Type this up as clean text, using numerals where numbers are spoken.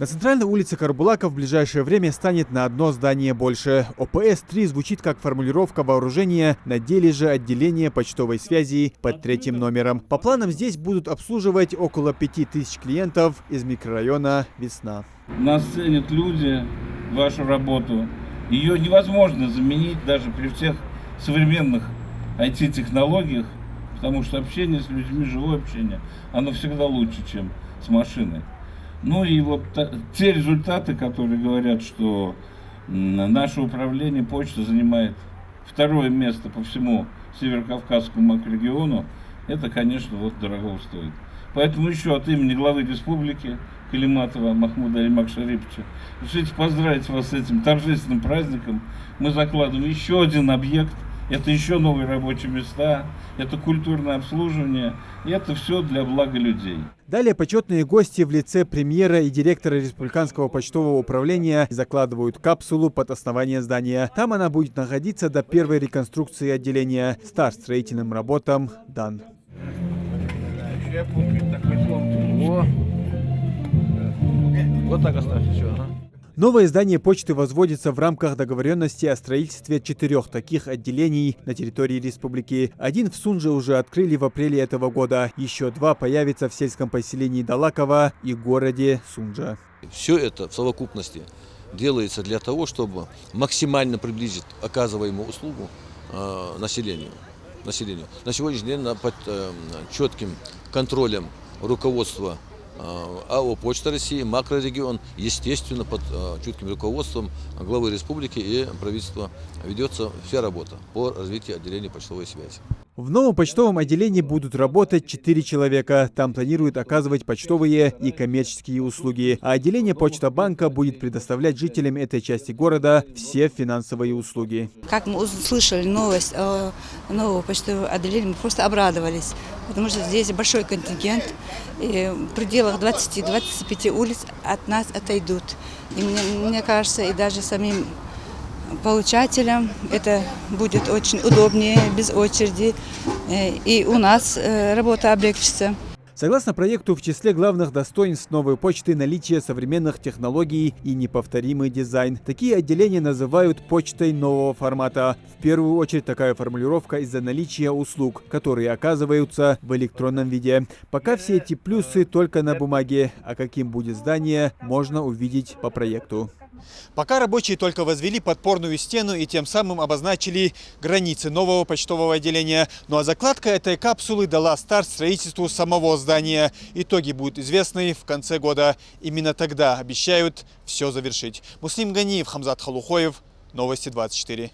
На центральной улице Карбулака в ближайшее время станет на одно здание больше. ОПС-3 звучит как формулировка вооружения, на деле же отделение почтовой связи под 3-м номером. По планам здесь будут обслуживать около 5000 клиентов из микрорайона «Весна». Нас ценят люди, вашу работу. Ее невозможно заменить даже при всех современных IT-технологиях, потому что общение с людьми, живое общение, оно всегда лучше, чем с машиной. Ну и вот те результаты, которые говорят, что наше управление почты занимает 2-е место по всему Северокавказскому макрорегиону, это, конечно, вот дорого стоит. Поэтому еще от имени главы республики Калиматова Махмуда Алимак-Шариповича решите поздравить вас с этим торжественным праздником. Мы закладываем еще один объект. Это еще новые рабочие места, это культурное обслуживание, и это все для блага людей. Далее почетные гости в лице премьера и директора Республиканского почтового управления закладывают капсулу под основание здания. Там она будет находиться до первой реконструкции отделения. Старт строительным работам дан. Вот так оставьте все. Новое здание почты возводится в рамках договоренности о строительстве 4 таких отделений на территории республики. Один в Сунже уже открыли в апреле этого года. Еще 2 появятся в сельском поселении Далаково и городе Сунжа. Все это в совокупности делается для того, чтобы максимально приблизить оказываемую услугу населению. На сегодняшний день под четким контролем руководства АО «Почта России», макрорегион, естественно, под чутким руководством главы республики и правительства ведется вся работа по развитию отделения почтовой связи. В новом почтовом отделении будут работать 4 человека. Там планируют оказывать почтовые и коммерческие услуги. А отделение Почта-банка будет предоставлять жителям этой части города все финансовые услуги. Как мы услышали новость о новом почтовом отделении, мы просто обрадовались. Потому что здесь большой контингент. И в пределах 20-25 улиц от нас отойдут. И мне кажется, и даже самим получателям это будет очень удобнее, без очереди, и у нас работа облегчится. Согласно проекту, в числе главных достоинств новой почты наличие современных технологий и неповторимый дизайн. Такие отделения называют почтой нового формата. В первую очередь такая формулировка из-за наличия услуг, которые оказываются в электронном виде. Пока все эти плюсы только на бумаге, а каким будет здание, можно увидеть по проекту. Пока рабочие только возвели подпорную стену и тем самым обозначили границы нового почтового отделения. Ну а закладка этой капсулы дала старт строительству самого здания. Итоги будут известны в конце года. Именно тогда обещают все завершить. Муслим Ганиев, Хамзат Халухоев, Новости 24.